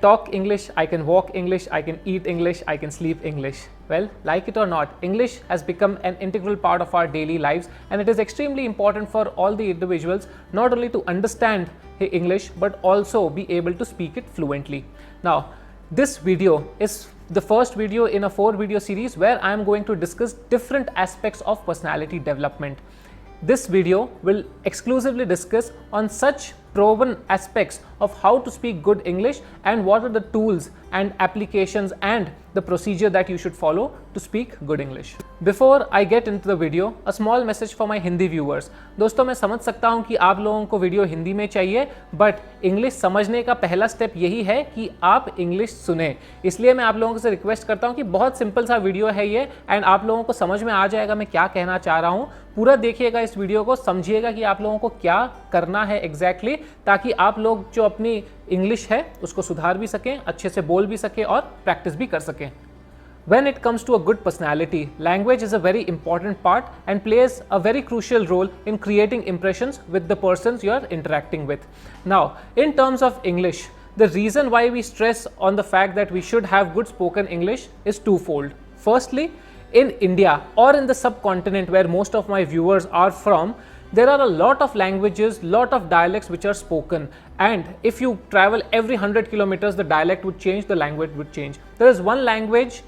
talk English, I can walk English, I can eat English, I can sleep English. Well, like it or not, English has become an integral part of our daily lives, and it is extremely important for all the individuals not only to understand English but also be able to speak it fluently. Now, this video is the first video in a 4-video series where I am going to discuss different aspects of personality development. This video will exclusively discuss on such proven aspects of how to speak good English and what are the tools and applications and the procedure that you should follow to speak good English. Before I get into the video, a small message for my Hindi viewers. दोस्तों, मैं समझ सकता हूँ कि आप लोगों को video Hindi में चाहिए, बट इंग्लिश समझने का पहला स्टेप यही है कि आप इंग्लिश सुने. इसलिए मैं आप लोगों से रिक्वेस्ट करता हूँ कि बहुत सिंपल सा वीडियो है ये, एंड आप लोगों को समझ में आ जाएगा मैं क्या कहना चाह रहा हूँ. पूरा देखिएगा इस वीडियो को, समझिएगा कि आप लोगों को क्या करना है एग्जैक्टली, ताकि आप लोग जो अपनी इंग्लिश है उसको सुधार भी सकें, अच्छे से बोल भी सकें और प्रैक्टिस भी कर सकें. When it comes to a good personality, language is a very important part and plays a very crucial role in creating impressions with the persons you are interacting with. Now, in terms of English, the reason why we stress on the fact that we should have good spoken English is twofold. Firstly, in India or in the subcontinent where most of my viewers are from, there are a lot of languages, lot of dialects which are spoken, and if you travel every 100 kilometers, the dialect would change, the language would change. There is one language,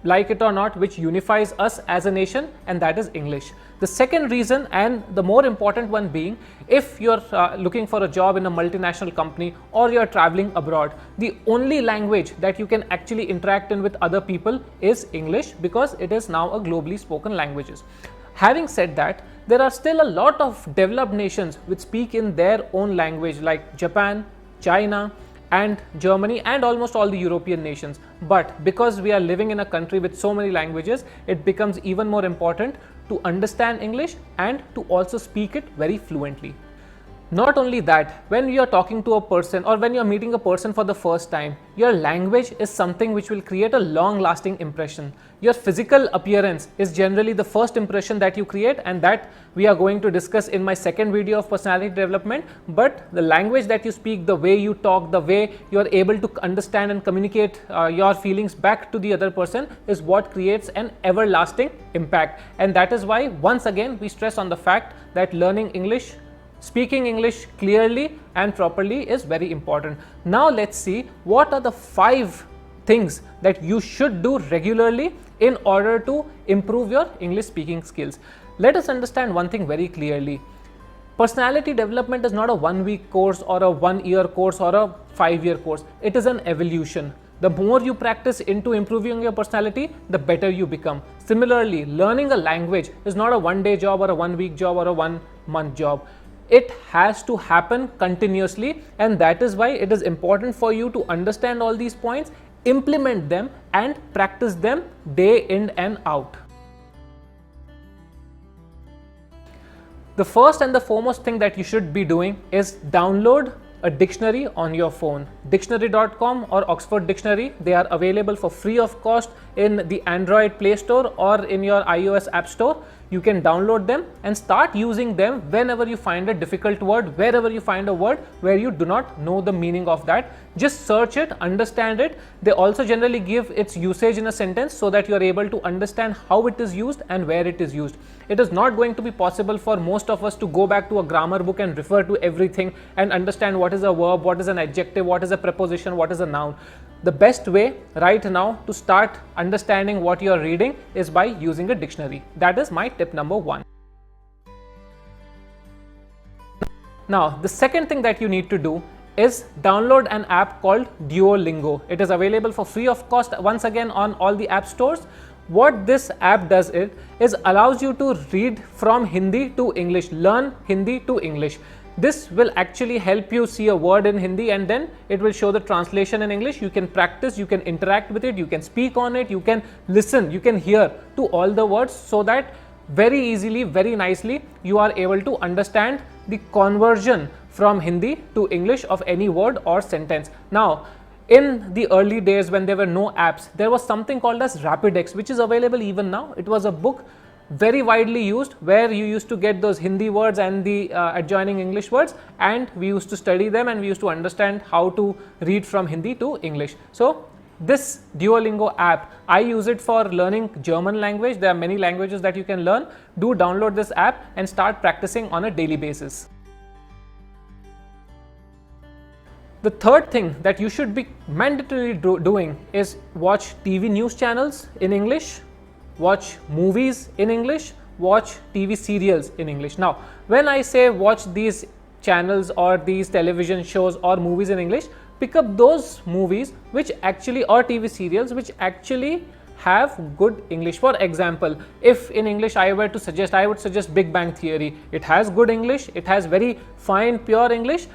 like it or not, which unifies us as a nation, and that is English. The second reason, and the more important one being, if you're looking for a job in a multinational company or you're traveling abroad, the only language that you can actually interact in with other people is English, because it is now a globally spoken languages. Having said that, there are still a lot of developed nations which speak in their own language, like Japan, China, and Germany, and almost all the European nations. But because we are living in a country with so many languages, it becomes even more important to understand English and to also speak it very fluently. Not only that, when you are talking to a person or when you are meeting a person for the first time, your language is something which will create a long lasting impression. Your physical appearance is generally the first impression that you create, and that we are going to discuss in my second video of personality development. But the language that you speak, the way you talk, the way you are able to understand and communicate your feelings back to the other person is what creates an everlasting impact. And that is why once again we stress on the fact that learning English, speaking English clearly and properly is very important. Now let's see what are the 5 things that you should do regularly in order to improve your English speaking skills. Let us understand one thing very clearly. Personality development is not a 1-week course or a 1-year course or a 5-year course. It is an evolution. The more you practice into improving your personality, the better you become. Similarly, learning a language is not a 1-day job or a 1-week job or a 1-month job. It has to happen continuously, and that is why it is important for you to understand all these points, implement them and practice them day in and out. The first and the foremost thing that you should be doing is download a dictionary on your phone. Dictionary.com or Oxford Dictionary, they are available for free of cost in the Android Play Store or in your iOS App Store. You can download them and start using them whenever you find a difficult word, wherever you find a word where you do not know the meaning of that. Just search it, understand it. They also generally give its usage in a sentence so that you are able to understand how it is used and where it is used. It is not going to be possible for most of us to go back to a grammar book and refer to everything and understand what is a verb, what is an adjective, what is a preposition, what is a noun. The best way right now to start understanding what you are reading is by using a dictionary. That is my tip number 1. Now, the second thing that you need to do is download an app called Duolingo. It is available for free of cost once again on all the app stores. What this app does is allows you to read from Hindi to English, learn Hindi to English. This will actually help you see a word in Hindi and then it will show the translation in English. You can practice, you can interact with it, you can speak on it, you can listen, you can hear to all the words, so that very easily, very nicely you are able to understand the conversion from Hindi to English of any word or sentence. Now, in the early days when there were no apps, there was something called as Rapidex, which is available even now. It was a book very widely used, where you used to get those Hindi words and the adjoining English words, and we used to study them and we used to understand how to read from Hindi to English. So this Duolingo app, I use it for learning German language. There are many languages that you can learn. Do download this app and start practicing on a daily basis. The third thing that you should be mandatorily doing is watch TV news channels in English, watch movies in English, watch TV serials in English. Now, when I say watch these channels or these television shows or movies in English, pick up those movies which actually, or TV serials which actually have good English. For example, if in English I were to suggest, I would suggest Big Bang Theory. It has good English, it has very fine, pure English,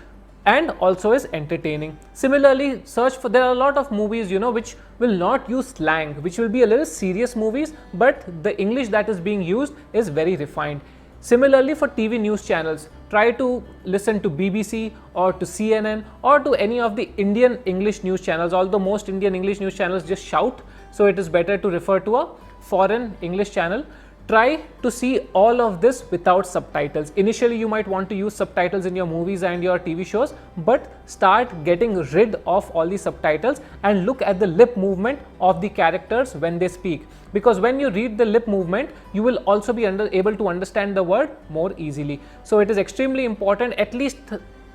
and also is entertaining. Similarly, search for, there are a lot of movies, you know, which will not use slang, which will be a little serious movies, but the English that is being used is very refined. Similarly, for TV news channels, try to listen to BBC or to CNN or to any of the Indian English news channels, although most Indian English news channels just shout, so it is better to refer to a foreign English channel. Try to see all of this without subtitles. Initially, you might want to use subtitles in your movies and your TV shows, but start getting rid of all the subtitles and look at the lip movement of the characters when they speak. Because when you read the lip movement, you will also be able to understand the word more easily. So it is extremely important, at least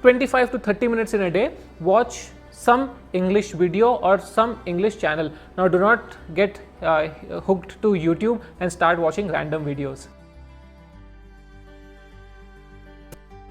25 to 30 minutes in a day, watch some English video or some English channel. Now, do not get hooked to YouTube and start watching random videos.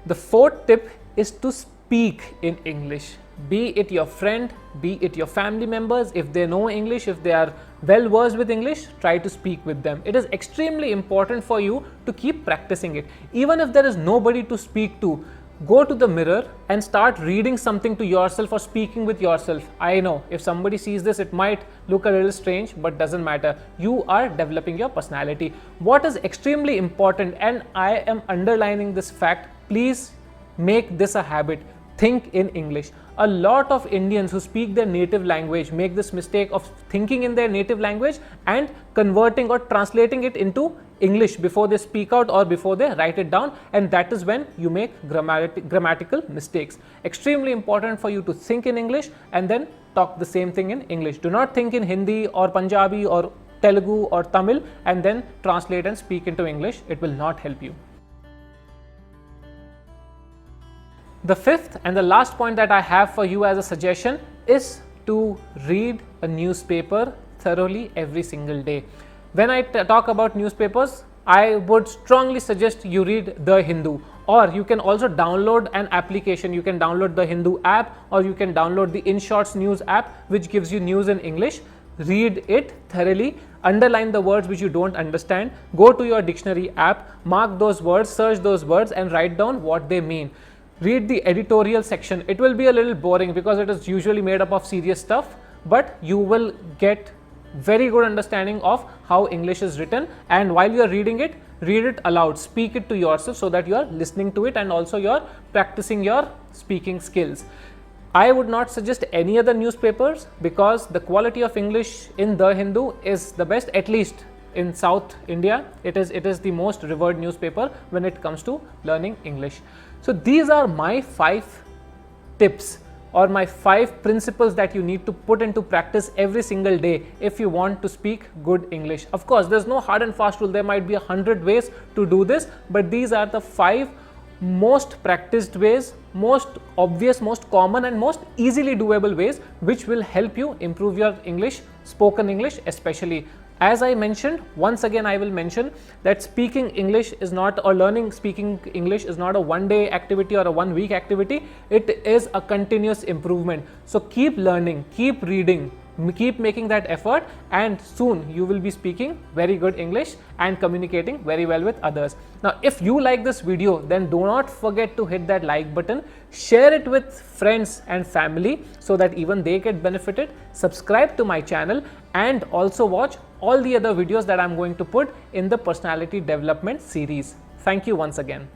The fourth tip is to speak in English. Be it your friend, be it your family members, if they know English, if they are well versed with English, try to speak with them. It is extremely important for you to keep practicing it. Even if there is nobody to speak to, go to the mirror and start reading something to yourself or speaking with yourself. I know if somebody sees this, it might look a little strange, but doesn't matter. You are developing your personality. What is extremely important, and I am underlining this fact, please make this a habit. Think in English. A lot of Indians who speak their native language make this mistake of thinking in their native language and converting or translating it into English before they speak out or before they write it down, and that is when you make grammatical mistakes. Extremely important for you to think in English and then talk the same thing in English. Do not think in Hindi or Punjabi or Telugu or Tamil and then translate and speak into English. It will not help you. The fifth and the last point that I have for you as a suggestion is to read a newspaper thoroughly every single day. When I talk about newspapers, I would strongly suggest you read The Hindu, or you can also download an application. You can download the Hindu app, or you can download the InShorts News app, which gives you news in English. Read it thoroughly, underline the words which you don't understand, go to your dictionary app, mark those words, search those words and write down what they mean. Read the editorial section. It will be a little boring because it is usually made up of serious stuff, but you will get very good understanding of how English is written, and while you are reading it, read it aloud, speak it to yourself so that you are listening to it and also you are practicing your speaking skills. I would not suggest any other newspapers because the quality of English in The Hindu is the best, at least in South India. It is the most revered newspaper when it comes to learning English. So these are my 5 tips or my 5 principles that you need to put into practice every single day if you want to speak good English. Of course, there's no hard and fast rule. There might be 100 ways to do this, but these are the 5 most practiced ways, most obvious, most common and most easily doable ways which will help you improve your English, spoken English especially. As I mentioned, once again I will mention that speaking English is not, or learning speaking English is not a one-day activity or a one-week activity. It is a continuous improvement. So keep learning, keep reading, keep making that effort, and soon you will be speaking very good English and communicating very well with others. Now, if you like this video, then do not forget to hit that like button, share it with friends and family so that even they get benefited. Subscribe to my channel and also watch all the other videos that I'm going to put in the personality development series. Thank you once again.